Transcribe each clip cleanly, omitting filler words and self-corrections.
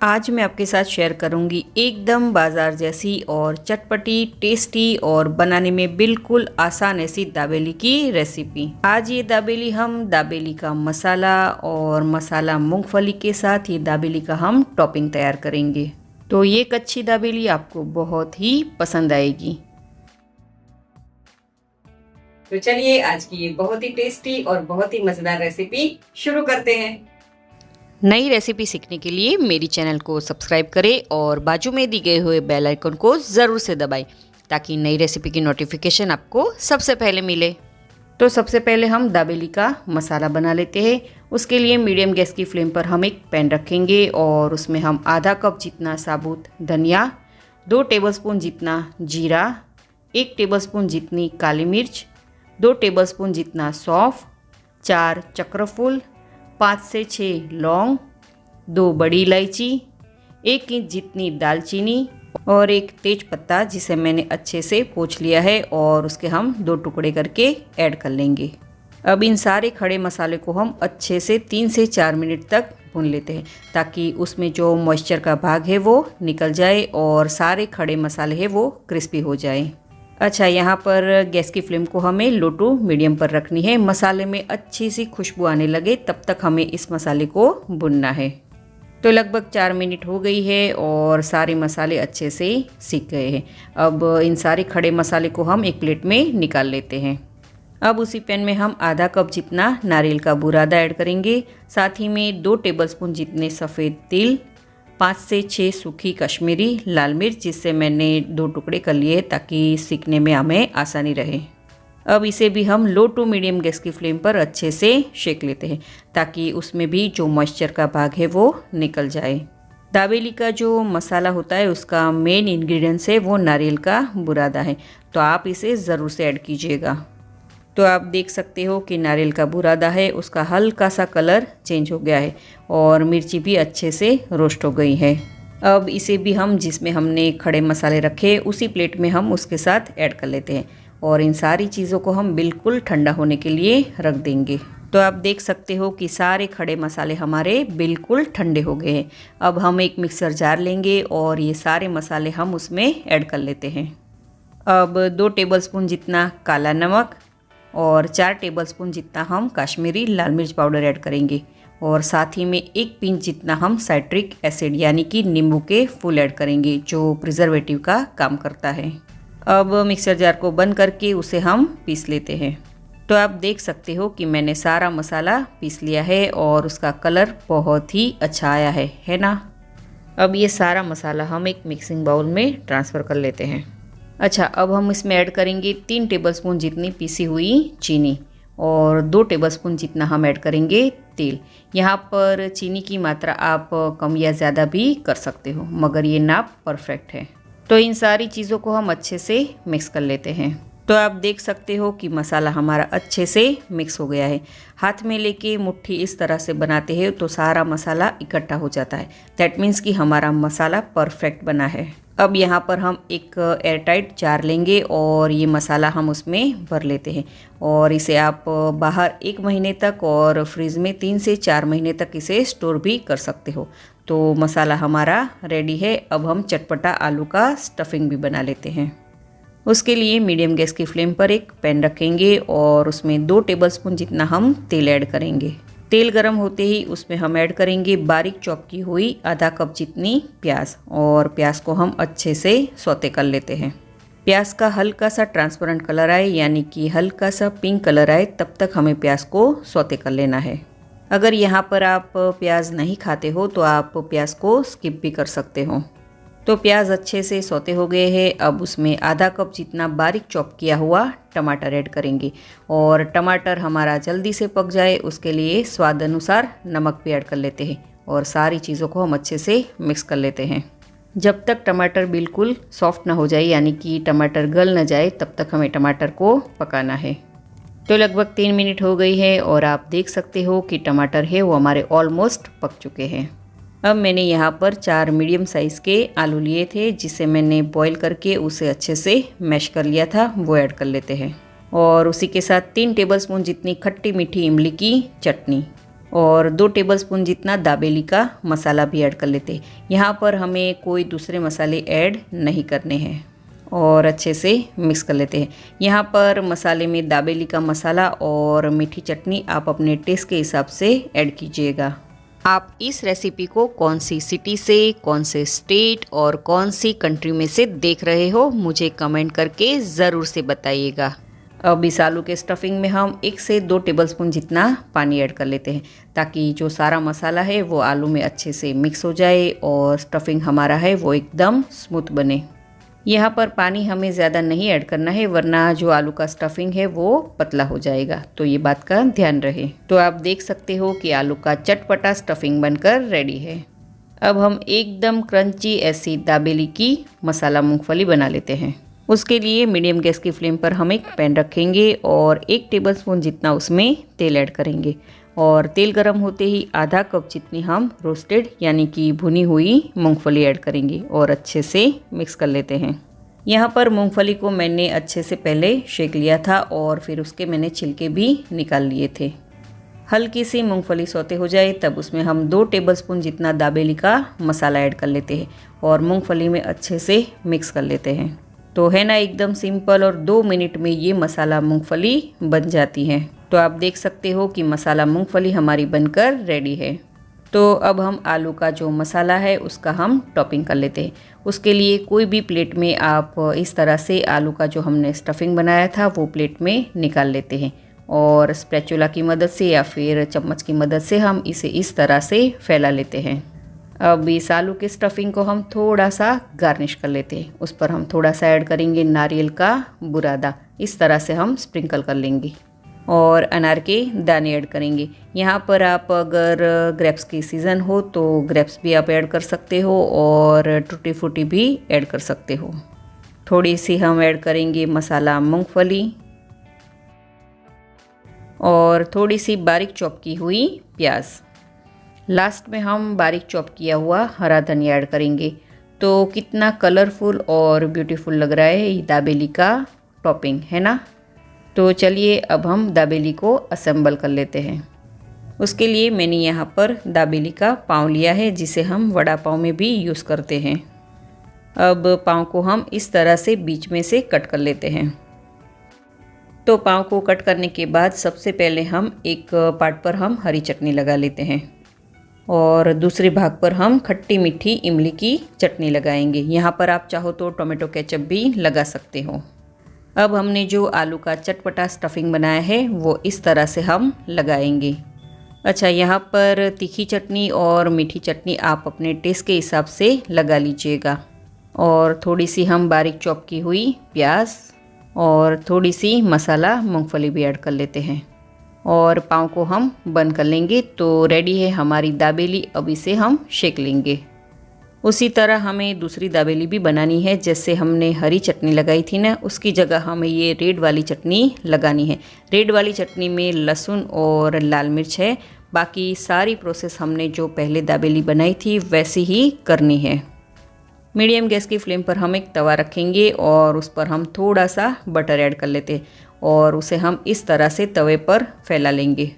आज मैं आपके साथ शेयर करूंगी एकदम बाज़ार जैसी और चटपटी, टेस्टी और बनाने में बिल्कुल आसान ऐसी दाबेली की रेसिपी। आज ये दाबेली हम दाबेली का मसाला और मसाला मूंगफली के साथ ये दाबेली का हम टॉपिंग तैयार करेंगे। तो ये कच्ची दाबेली आपको बहुत ही पसंद आएगी। तो चलिए आज की ये बहुत ही टेस्टी और बहुत ही मज़ेदार रेसिपी शुरू करते हैं। नई रेसिपी सीखने के लिए मेरी चैनल को सब्सक्राइब करें और बाजू में दी गए हुए बेल आइकन को ज़रूर से दबाएं ताकि नई रेसिपी की नोटिफिकेशन आपको सबसे पहले मिले। तो सबसे पहले हम दाबेली का मसाला बना लेते हैं। उसके लिए मीडियम गैस की फ्लेम पर हम एक पैन रखेंगे और उसमें हम आधा कप जितना साबुत धनिया, 2 टेबलस्पून जितना जीरा, 1 टेबलस्पून जितनी काली मिर्च, 2 टेबलस्पून जितना सौंफ, 4 चक्रफूल, 5 से 6 लौंग, 2 बड़ी इलायची, 1 इंच जितनी दालचीनी और 1 तेज पत्ता जिसे मैंने अच्छे से पोंछ लिया है और उसके हम 2 टुकड़े करके ऐड कर लेंगे। अब इन सारे खड़े मसाले को हम अच्छे से 3 से 4 मिनट तक भून लेते हैं ताकि उसमें जो मॉइस्चर का भाग है वो निकल जाए और सारे खड़े मसाले हैं वो क्रिस्पी हो जाए। अच्छा, यहाँ पर गैस की फ्लेम को हमें लो टू मीडियम पर रखनी है। मसाले में अच्छी सी खुशबू आने लगे तब तक हमें इस मसाले को भुनना है। तो लगभग 4 मिनट हो गई है और सारे मसाले अच्छे से सीख गए हैं। अब इन सारे खड़े मसाले को हम एक प्लेट में निकाल लेते हैं। अब उसी पैन में हम आधा कप जितना नारियल का बुरादा ऐड करेंगे। साथ ही में 2 टेबलस्पून जितने सफ़ेद तिल, 5 से 6 सूखी कश्मीरी लाल मिर्च जिससे मैंने 2 टुकड़े कर लिए ताकि सीखने में हमें आसानी रहे। अब इसे भी हम लो टू मीडियम गैस की फ्लेम पर अच्छे से सेक लेते हैं ताकि उसमें भी जो मॉइस्चर का भाग है वो निकल जाए। दाबेली का जो मसाला होता है उसका मेन इंग्रेडिएंट्स है वो नारियल का बुरादा है, तो आप इसे ज़रूर से ऐड कीजिएगा। तो आप देख सकते हो कि नारियल का बुरादा है उसका हल्का सा कलर चेंज हो गया है और मिर्ची भी अच्छे से रोस्ट हो गई है। अब इसे भी हम जिसमें हमने खड़े मसाले रखे उसी प्लेट में हम उसके साथ ऐड कर लेते हैं और इन सारी चीज़ों को हम बिल्कुल ठंडा होने के लिए रख देंगे। तो आप देख सकते हो कि सारे खड़े मसाले हमारे बिल्कुल ठंडे हो गए हैं। अब हम एक मिक्सर जार लेंगे और ये सारे मसाले हम उसमें ऐड कर लेते हैं। अब 2 टेबलस्पून जितना काला नमक और 4 टेबलस्पून जितना हम कश्मीरी लाल मिर्च पाउडर ऐड करेंगे और साथ ही में 1 पिंच जितना हम साइट्रिक एसिड यानी कि नींबू के फूल ऐड करेंगे जो प्रिजर्वेटिव का काम करता है। अब मिक्सर जार को बंद करके उसे हम पीस लेते हैं। तो आप देख सकते हो कि मैंने सारा मसाला पीस लिया है और उसका कलर बहुत ही अच्छा आया है ना। अब ये सारा मसाला हम एक मिक्सिंग बाउल में ट्रांसफ़र कर लेते हैं। अच्छा, अब हम इसमें ऐड करेंगे 3 टेबलस्पून जितनी पीसी हुई चीनी और 2 टेबलस्पून जितना हम ऐड करेंगे तेल। यहाँ पर चीनी की मात्रा आप कम या ज़्यादा भी कर सकते हो मगर ये नाप परफेक्ट है। तो इन सारी चीज़ों को हम अच्छे से मिक्स कर लेते हैं। तो आप देख सकते हो कि मसाला हमारा अच्छे से मिक्स हो गया है। हाथ में लेके मुट्ठी इस तरह से बनाते हैं तो सारा मसाला इकट्ठा हो जाता है। दैट मीन्स कि हमारा मसाला परफेक्ट बना है। अब यहाँ पर हम एक एयरटाइट जार लेंगे और ये मसाला हम उसमें भर लेते हैं और इसे आप बाहर 1 महीने तक और फ्रिज में 3 से 4 महीने तक इसे स्टोर भी कर सकते हो। तो मसाला हमारा रेडी है। अब हम चटपटा आलू का स्टफिंग भी बना लेते हैं। उसके लिए मीडियम गैस की फ्लेम पर एक पैन रखेंगे और उसमें 2 टेबलस्पून जितना हम तेल ऐड करेंगे। तेल गर्म होते ही उसमें हम ऐड करेंगे बारीक चॉप की हुई आधा कप जितनी प्याज और प्याज को हम अच्छे से सौते कर लेते हैं। प्याज का हल्का सा ट्रांसपेरेंट कलर आए यानी कि हल्का सा पिंक कलर आए तब तक हमें प्याज को सौते कर लेना है। अगर यहाँ पर आप प्याज नहीं खाते हो तो आप प्याज को स्किप भी कर सकते हो। तो प्याज अच्छे से सौते हो गए हैं। अब उसमें आधा कप जितना बारीक चॉप किया हुआ टमाटर ऐड करेंगे और टमाटर हमारा जल्दी से पक जाए उसके लिए स्वाद अनुसार नमक भी ऐड कर लेते हैं और सारी चीज़ों को हम अच्छे से मिक्स कर लेते हैं। जब तक टमाटर बिल्कुल सॉफ्ट ना हो जाए यानी कि टमाटर गल न जाए तब तक हमें टमाटर को पकाना है। तो लगभग 3 मिनट हो गई है और आप देख सकते हो कि टमाटर है वो हमारे ऑलमोस्ट पक चुके हैं। अब मैंने यहाँ पर 4 मीडियम साइज़ के आलू लिए थे जिसे मैंने बॉईल करके उसे अच्छे से मैश कर लिया था, वो ऐड कर लेते हैं और उसी के साथ 3 टेबलस्पून जितनी खट्टी मीठी इमली की चटनी और 2 टेबलस्पून जितना दाबेली का मसाला भी ऐड कर लेते हैं। यहाँ पर हमें कोई दूसरे मसाले ऐड नहीं करने हैं और अच्छे से मिक्स कर लेते हैं। यहाँ पर मसाले में दाबेली का मसाला और मीठी चटनी आप अपने टेस्ट के हिसाब से ऐड कीजिएगा। आप इस रेसिपी को कौन सी सिटी से, कौन से स्टेट और कौन सी कंट्री में से देख रहे हो, मुझे कमेंट करके ज़रूर से बताइएगा। अब इस आलू के स्टफिंग में हम 1 से 2 टेबलस्पून जितना पानी ऐड कर लेते हैं ताकि जो सारा मसाला है वो आलू में अच्छे से मिक्स हो जाए और स्टफिंग हमारा है वो एकदम स्मूथ बने। यहाँ पर पानी हमें ज़्यादा नहीं ऐड करना है वरना जो आलू का स्टफिंग है वो पतला हो जाएगा, तो ये बात का ध्यान रहे। तो आप देख सकते हो कि आलू का चटपटा स्टफिंग बनकर रेडी है। अब हम एकदम क्रंची ऐसी दाबेली की मसाला मूंगफली बना लेते हैं। उसके लिए मीडियम गैस की फ्लेम पर हम एक पैन रखेंगे और 1 टेबलस्पून जितना उसमें तेल ऐड करेंगे और तेल गर्म होते ही आधा कप जितनी हम रोस्टेड यानी कि भुनी हुई मूंगफली ऐड करेंगे और अच्छे से मिक्स कर लेते हैं। यहाँ पर मूंगफली को मैंने अच्छे से पहले सेक लिया था और फिर उसके मैंने छिलके भी निकाल लिए थे। हल्की सी मूंगफली सौते हो जाए तब उसमें हम 2 टेबलस्पून जितना दाबेली का मसाला ऐड कर लेते हैं और मूंगफली में अच्छे से मिक्स कर लेते हैं। तो है ना एकदम सिंपल और 2 मिनट में ये मसाला मूंगफली बन जाती है। तो आप देख सकते हो कि मसाला मूंगफली हमारी बनकर रेडी है। तो अब हम आलू का जो मसाला है उसका हम टॉपिंग कर लेते हैं। उसके लिए कोई भी प्लेट में आप इस तरह से आलू का जो हमने स्टफिंग बनाया था वो प्लेट में निकाल लेते हैं और स्पैचुला की मदद से या फिर चम्मच की मदद से हम इसे इस तरह से फैला लेते हैं। अब इस आलू के स्टफिंग को हम थोड़ा सा गार्निश कर लेते हैं। उस पर हम थोड़ा सा ऐड करेंगे नारियल का बुरादा, इस तरह से हम स्प्रिंकल कर लेंगे और अनार के दाने ऐड करेंगे। यहाँ पर आप अगर ग्रेप्स की सीज़न हो तो ग्रेप्स भी आप ऐड कर सकते हो और टूटी फूटी भी ऐड कर सकते हो। थोड़ी सी हम ऐड करेंगे मसाला मूंगफली और थोड़ी सी बारीक चॉप की हुई प्याज। लास्ट में हम बारीक चॉप किया हुआ हरा धनिया ऐड करेंगे। तो कितना कलरफुल और ब्यूटीफुल लग रहा है ये दाबेली का टॉपिंग, है ना। तो चलिए अब हम दाबेली को असेंबल कर लेते हैं। उसके लिए मैंने यहाँ पर दाबेली का पाव लिया है जिसे हम वड़ा पाव में भी यूज़ करते हैं। अब पाव को हम इस तरह से बीच में से कट कर लेते हैं। तो पाव को कट करने के बाद सबसे पहले हम एक पार्ट पर हम हरी चटनी लगा लेते हैं और दूसरे भाग पर हम खट्टी मीठी इमली की चटनी लगाएंगे। यहाँ पर आप चाहो तो टोमेटो केचप भी लगा सकते हो। अब हमने जो आलू का चटपटा स्टफिंग बनाया है वो इस तरह से हम लगाएंगे। अच्छा, यहाँ पर तीखी चटनी और मीठी चटनी आप अपने टेस्ट के हिसाब से लगा लीजिएगा और थोड़ी सी हम बारीक चॉप की हुई प्याज और थोड़ी सी मसाला मूंगफली भी ऐड कर लेते हैं और पाव को हम बंद कर लेंगे। तो रेडी है हमारी दाबेली। अब इसे हम सेक लेंगे। उसी तरह हमें दूसरी दाबेली भी बनानी है। जैसे हमने हरी चटनी लगाई थी ना, उसकी जगह हमें ये रेड वाली चटनी लगानी है। रेड वाली चटनी में लहसुन और लाल मिर्च है। बाकी सारी प्रोसेस हमने जो पहले दाबेली बनाई थी वैसी ही करनी है। मीडियम गैस की फ्लेम पर हम एक तवा रखेंगे और उस पर हम थोड़ा सा बटर ऐड कर लेते हैं और उसे हम इस तरह से तवे पर फैला लेंगे।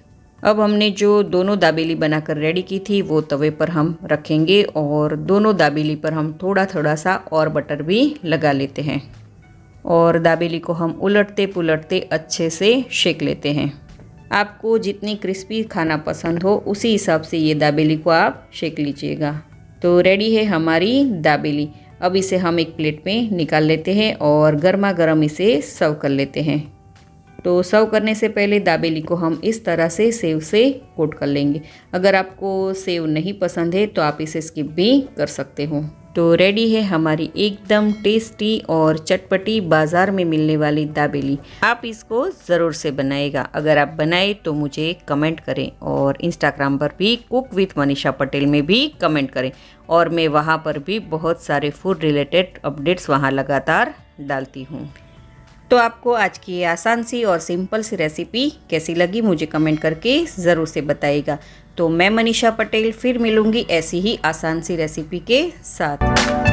अब हमने जो दोनों दाबेली बनाकर रेडी की थी वो तवे पर हम रखेंगे और दोनों दाबेली पर हम थोड़ा थोड़ा सा और बटर भी लगा लेते हैं और दाबेली को हम उलटते पुलटते अच्छे से सेक लेते हैं। आपको जितनी क्रिस्पी खाना पसंद हो उसी हिसाब से ये दाबेली को आप सेक लीजिएगा। तो रेडी है हमारी दाबेली। अब इसे हम एक प्लेट में निकाल लेते हैं और गर्मा गर्म इसे सर्व कर लेते हैं। तो सर्व करने से पहले दाबेली को हम इस तरह से सेव से कोट कर लेंगे। अगर आपको सेव नहीं पसंद है तो आप इसे स्किप भी कर सकते हो। तो रेडी है हमारी एकदम टेस्टी और चटपटी बाज़ार में मिलने वाली दाबेली। आप इसको ज़रूर से बनाइएगा। अगर आप बनाए तो मुझे कमेंट करें और इंस्टाग्राम पर भी कुक विथ मनीषा पटेल में भी कमेंट करें और मैं वहाँ पर भी बहुत सारे फूड रिलेटेड अपडेट्स वहाँ लगातार डालती हूँ। तो आपको आज की ये आसान सी और सिंपल सी रेसिपी कैसी लगी मुझे कमेंट करके ज़रूर से बताइएगा। तो मैं मनीषा पटेल फिर मिलूँगी ऐसी ही आसान सी रेसिपी के साथ।